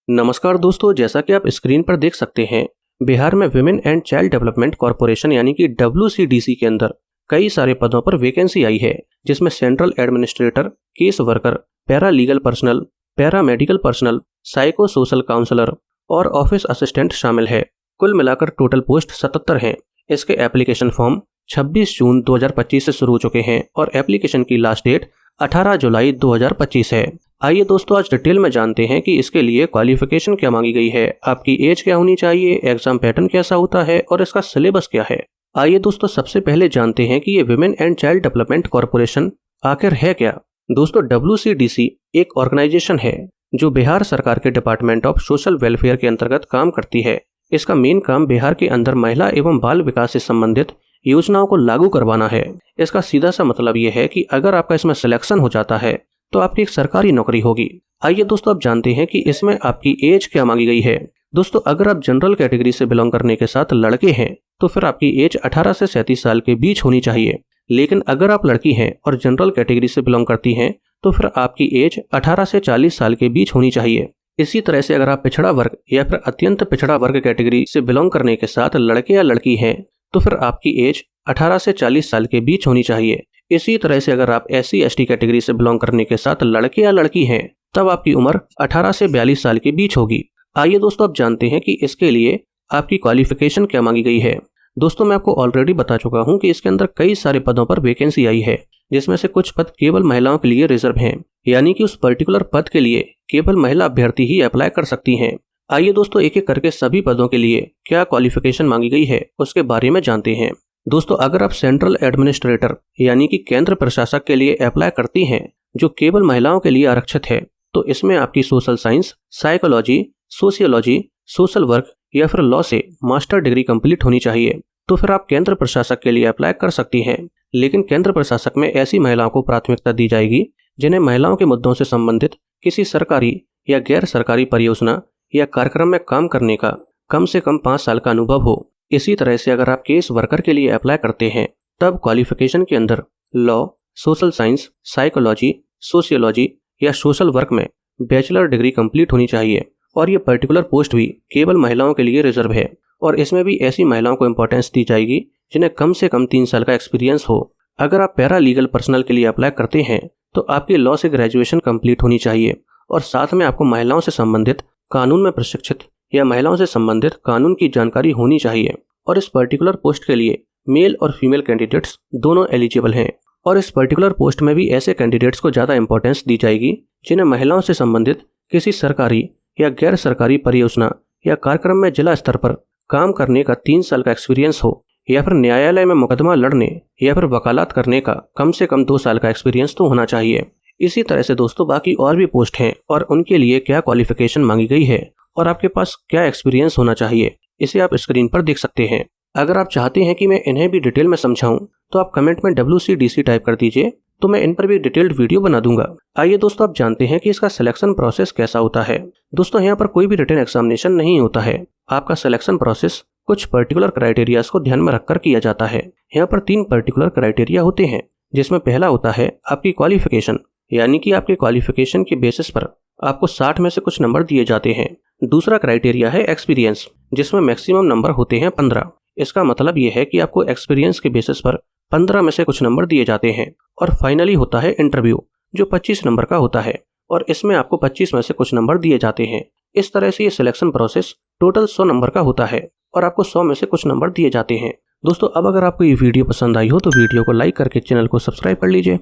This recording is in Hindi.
नमस्कार दोस्तों, जैसा कि आप स्क्रीन पर देख सकते हैं, बिहार में women and child development corporation यानी कि WCDC के अंदर कई सारे पदों पर वैकेंसी आई है, जिसमें central administrator, case worker, paralegal personnel, paramedical personnel, psychosocial counsellor और ऑफिस असिस्टेंट शामिल है। कुल मिलाकर टोटल पोस्ट 77 हैं। इसके एप्लीकेशन फॉर्म 26 जून 2025 से शुरू हो चुके हैं और एप्लीकेशन की लास्ट डेट 18 जुलाई 2025 है। आइए दोस्तों, आज डिटेल में जानते हैं कि इसके लिए क्वालिफिकेशन क्या मांगी गई है, आपकी एज क्या होनी चाहिए, एग्जाम पैटर्न कैसा होता है और इसका सिलेबस क्या है। आइए दोस्तों, सबसे पहले जानते हैं कि ये women and child development corporation आखिर है क्या। दोस्तों, WCDC एक ऑर्गेनाइजेशन है जो बिहार सरकार के डिपार्टमेंट ऑफ सोशल वेलफेयर के अंतर्गत काम करती है। इसका मेन काम बिहार के अंदर महिला एवं बाल विकास से संबंधित योजनाओं को लागू करवाना है। इसका सीधा सा मतलब ये है कि अगर आपका इसमें सिलेक्शन हो जाता है तो आपकी एक सरकारी नौकरी होगी। आइए दोस्तों, अब जानते हैं कि इसमें आपकी एज क्या मांगी गई है। दोस्तों, अगर आप जनरल कैटेगरी से बिलोंग करने के साथ लड़के हैं तो फिर आपकी एज 18 से 37 साल के बीच होनी चाहिए। लेकिन अगर आप लड़की हैं और जनरल कैटेगरी से बिलोंग करती हैं तो फिर आपकी एज 18 से 40 साल के बीच होनी चाहिए। इसी तरह से अगर आप पिछड़ा वर्ग या फिर अत्यंत पिछड़ा वर्ग कैटेगरी से बिलोंग करने के साथ लड़के या लड़की हैं तो फिर आपकी एज 18 से 40 साल के बीच होनी चाहिए। इसी तरह से अगर आप SC/ST कैटेगरी से बिलोंग करने के साथ लड़के या लड़की हैं तब आपकी उम्र 18 से 42 साल के बीच होगी। आइए दोस्तों, अब जानते हैं कि इसके लिए आपकी क्वालिफिकेशन क्या मांगी गई है। दोस्तों, मैं आपको ऑलरेडी बता चुका हूं कि इसके अंदर कई सारे पदों पर वैकेंसी आई है, जिसमें से कुछ पद केवल महिलाओं के लिए रिजर्व हैं, यानी कि उस पर्टिकुलर पद के लिए केवल महिला अभ्यर्थी ही अप्लाई कर सकती हैं। आइए दोस्तों, एक एक करके सभी पदों के लिए क्या क्वालिफिकेशन मांगी गई है उसके बारे में जानते हैं। दोस्तों, अगर आप सेंट्रल एडमिनिस्ट्रेटर यानी कि केंद्र प्रशासक के लिए अप्लाई करती हैं, जो केवल महिलाओं के लिए आरक्षित है, तो इसमें आपकी social science, psychology, sociology, social work या फिर लॉ से मास्टर डिग्री कंप्लीट होनी चाहिए। तो फिर आप केंद्र प्रशासक के लिए अप्लाई कर सकती हैं। लेकिन केंद्र प्रशासक में ऐसी महिलाओं को प्राथमिकता दी जाएगी जिन्हें महिलाओं के मुद्दों से संबंधित किसी सरकारी या गैर सरकारी परियोजना या कार्यक्रम में काम करने का कम से कम 5 साल का अनुभव हो। इसी तरह से अगर आप केस वर्कर के लिए अप्लाई करते हैं तब क्वालिफिकेशन के अंदर law, social science, psychology, sociology या सोशल वर्क में बैचलर डिग्री कंप्लीट होनी चाहिए। और ये पर्टिकुलर पोस्ट भी केवल महिलाओं के लिए रिजर्व है और इसमें भी ऐसी महिलाओं को इंपॉर्टेंस दी जाएगी जिन्हें कम से कम 3 साल का एक्सपीरियंस हो। अगर आप पैरा लीगल पर्सनल के लिए अप्लाई करते हैं तो आपकी लॉ से ग्रेजुएशन कंप्लीट होनी चाहिए और साथ में आपको महिलाओं से संबंधित कानून में प्रशिक्षित या महिलाओं से संबंधित कानून की जानकारी होनी चाहिए। और इस पर्टिकुलर पोस्ट के लिए मेल और फीमेल कैंडिडेट्स दोनों एलिजिबल हैं। और इस पर्टिकुलर पोस्ट में भी ऐसे कैंडिडेट्स को ज़्यादा इंपॉर्टेंस दी जाएगी जिन्हें महिलाओं से संबंधित किसी सरकारी या गैर सरकारी परियोजना या कार्यक्रम में जिला स्तर पर काम करने का 3 साल का एक्सपीरियंस हो या फिर न्यायालय में मुकदमा लड़ने या फिर वकालत करने का कम से कम 2 साल का एक्सपीरियंस तो होना चाहिए। इसी तरह से दोस्तों, बाकी और भी पोस्ट हैं और उनके लिए क्या क्वालिफिकेशन मांगी गई है और आपके पास क्या एक्सपीरियंस होना चाहिए, इसे आप स्क्रीन पर देख सकते हैं। अगर आप चाहते हैं कि मैं इन्हें भी डिटेल में समझाऊं तो आप कमेंट में WCDC टाइप कर दीजिए, तो मैं इन पर भी डिटेल्ड वीडियो बना दूंगा। आइए दोस्तों, आप जानते हैं कि इसका सिलेक्शन प्रोसेस कैसा होता है। दोस्तों, यहाँ पर कोई भी रिटन एग्जामिनेशन नहीं होता है। आपका सिलेक्शन प्रोसेस कुछ पर्टिकुलर क्राइटेरियाज को ध्यान में रखकर किया जाता है। यहाँ पर 3 पर्टिकुलर क्राइटेरिया होते हैं, जिसमें पहला होता है आपकी क्वालिफिकेशन, यानी कि आपके क्वालिफिकेशन के बेसिस पर आपको 60 में से कुछ नंबर दिए जाते हैं। दूसरा क्राइटेरिया है एक्सपीरियंस, जिसमें मैक्सिमम नंबर होते हैं 15। इसका मतलब यह है कि आपको एक्सपीरियंस के बेसिस पर 15 में से कुछ नंबर दिए जाते हैं। और फाइनली होता है इंटरव्यू, जो 25 नंबर का होता है और इसमें आपको 25 में से कुछ नंबर दिए जाते हैं। इस तरह से ये सिलेक्शन प्रोसेस टोटल 100 नंबर का होता है और आपको 100 में से कुछ नंबर दिए जाते हैं। दोस्तों, अब अगर आपको ये वीडियो पसंद आई हो तो वीडियो को लाइक करके चैनल को सब्सक्राइब कर लीजिए।